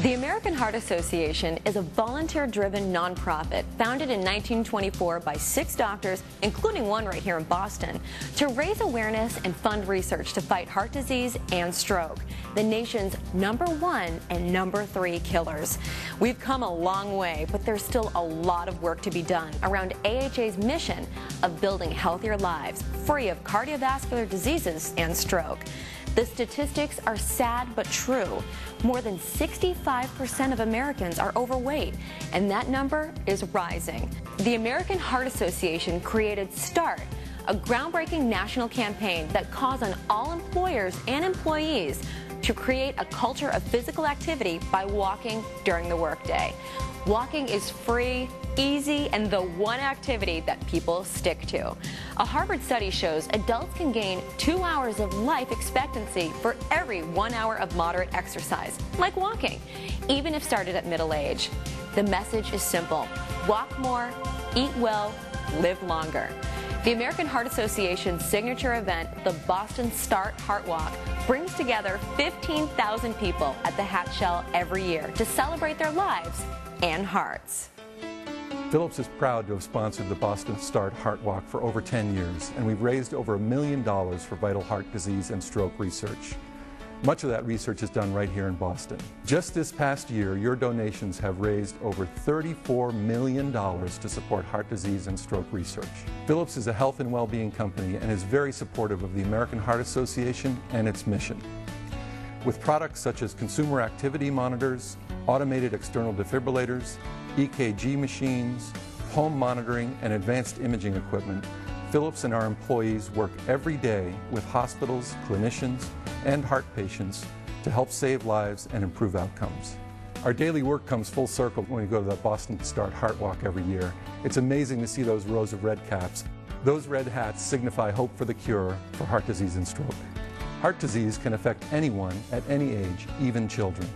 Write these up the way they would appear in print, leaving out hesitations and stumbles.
The American Heart Association is a volunteer-driven nonprofit founded in 1924 by 6 doctors, including one right here in Boston, to raise awareness and fund research to fight heart disease and stroke, the nation's #1 and #3 killers. We've come a long way, but there's still a lot of work to be done around AHA's mission of building healthier lives, free of cardiovascular diseases and stroke. The statistics are sad but true. More than 65% of Americans are overweight, and that number is rising. The American Heart Association created START, a groundbreaking national campaign that calls on all employers and employees to create a culture of physical activity by walking during the workday. Walking is free, easy, and the one activity that people stick to. A Harvard study shows adults can gain 2 hours of life expectancy for every 1 hour of moderate exercise, like walking, even if started at middle age. The message is simple: walk more, eat well, live longer. The American Heart Association's signature event, the Boston START Heart Walk, brings together 15,000 people at the Hatch Shell every year to celebrate their lives and hearts. Philips is proud to have sponsored the Boston START Heart Walk for over 10 years, and we've raised over $1 million for vital heart disease and stroke research. Much of that research is done right here in Boston. Just this past year, your donations have raised over $34 million to support heart disease and stroke research. Philips is a health and well-being company and is very supportive of the American Heart Association and its mission. With products such as consumer activity monitors, automated external defibrillators, EKG machines, home monitoring, and advanced imaging equipment, Philips and our employees work every day with hospitals, clinicians, and heart patients to help save lives and improve outcomes. Our daily work comes full circle when we go to the Boston START Heart Walk every year. It's amazing to see those rows of red caps. Those red hats signify hope for the cure for heart disease and stroke. Heart disease can affect anyone at any age, even children.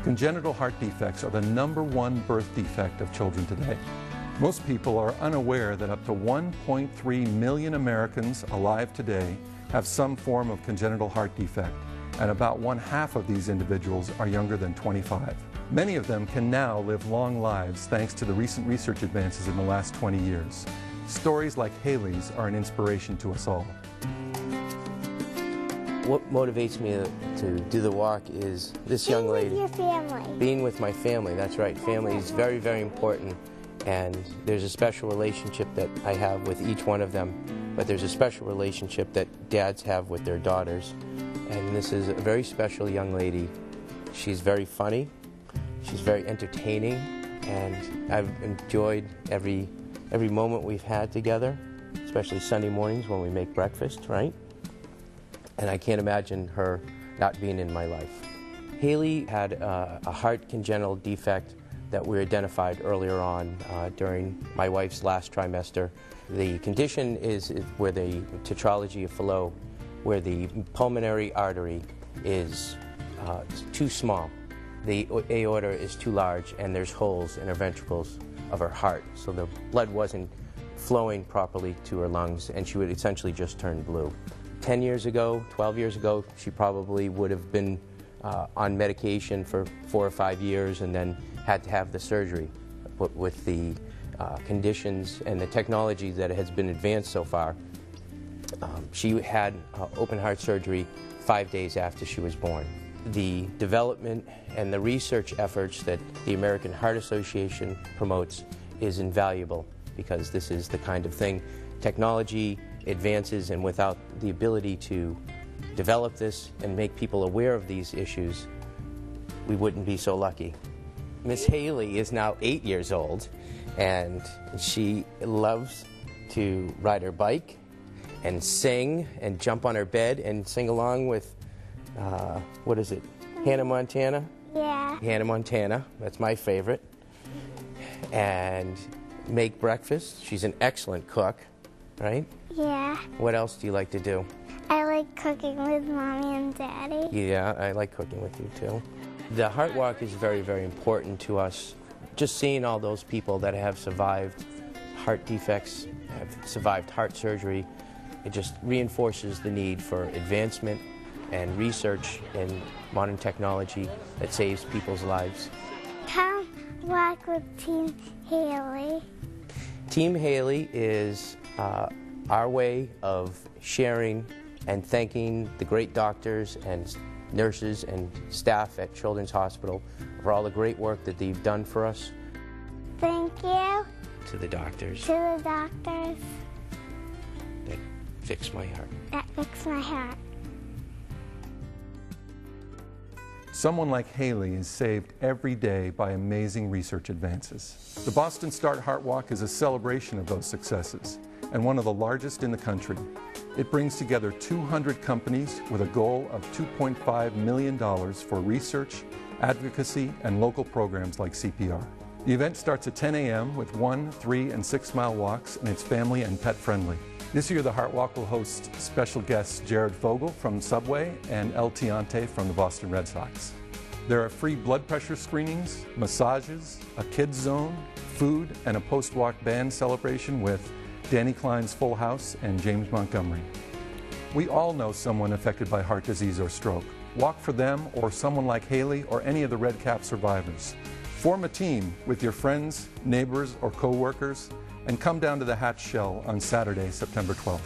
Congenital heart defects are the #1 birth defect of children today. Most people are unaware that up to 1.3 million Americans alive today have some form of congenital heart defect, and about 1/2 of these individuals are younger than 25. Many of them can now live long lives thanks to the recent research advances in the last 20 years. Stories like Haley's are an inspiration to us all. What motivates me to do the walk is this young lady. Being with your family. Being with my family, that's right. Family is very, very important, and there's a special relationship that I have with each one of them, but there's a special relationship that dads have with their daughters, and this is a very special young lady. She's very funny, she's very entertaining, and I've enjoyed every moment we've had together, especially Sunday mornings when we make breakfast, right? And I can't imagine her not being in my life. Haley had a heart congenital defect that we identified earlier on during my wife's last trimester. The condition is where the tetralogy of Fallot, where the pulmonary artery is too small. The aorta is too large, and there's holes in her ventricles of her heart. So the blood wasn't flowing properly to her lungs, and she would essentially just turn blue. 10 years ago, 12 years ago, she probably would have been on medication for 4 or 5 years and then had to have the surgery. But with the conditions and the technology that has been advanced so far, she had open heart surgery 5 days after she was born. The development and the research efforts that the American Heart Association promotes is invaluable, because this is the kind of thing technology advances, and without the ability to develop this and make people aware of these issues, we wouldn't be so lucky. Miss Haley is now 8 years old, and she loves to ride her bike and sing and jump on her bed and sing along with, what is it, Hannah Montana? Yeah. Hannah Montana, that's my favorite. And make breakfast. She's an excellent cook, right? Yeah. What else do you like to do? I like cooking with Mommy and Daddy. Yeah, I like cooking with you too. The Heart Walk is very, very important to us. Just seeing all those people that have survived heart defects, have survived heart surgery, it just reinforces the need for advancement and research in modern technology that saves people's lives. Come walk with Team Haley. Team Haley is our way of sharing and thanking the great doctors and nurses and staff at Children's Hospital for all the great work that they've done for us. Thank you To the doctors to the doctors that fix my heart. that fix my heart. Someone like Haley is saved every day by amazing research advances. The Boston Start Heart Walk is a celebration of those successes and one of the largest in the country. It brings together 200 companies with a goal of $2.5 million for research, advocacy, and local programs like CPR. The event starts at 10 a.m. with 1, 3, and 6 mile walks, and it's family and pet friendly. This year the Heart Walk will host special guests Jared Fogle from Subway and El Tiante from the Boston Red Sox. There are free blood pressure screenings, massages, a kids zone, food, and a post-walk band celebration with Danny Klein's Full House and James Montgomery. We all know someone affected by heart disease or stroke. Walk for them or someone like Haley or any of the Red Cap survivors. Form a team with your friends, neighbors, or co-workers and come down to the Hatch Shell on Saturday, September 12th.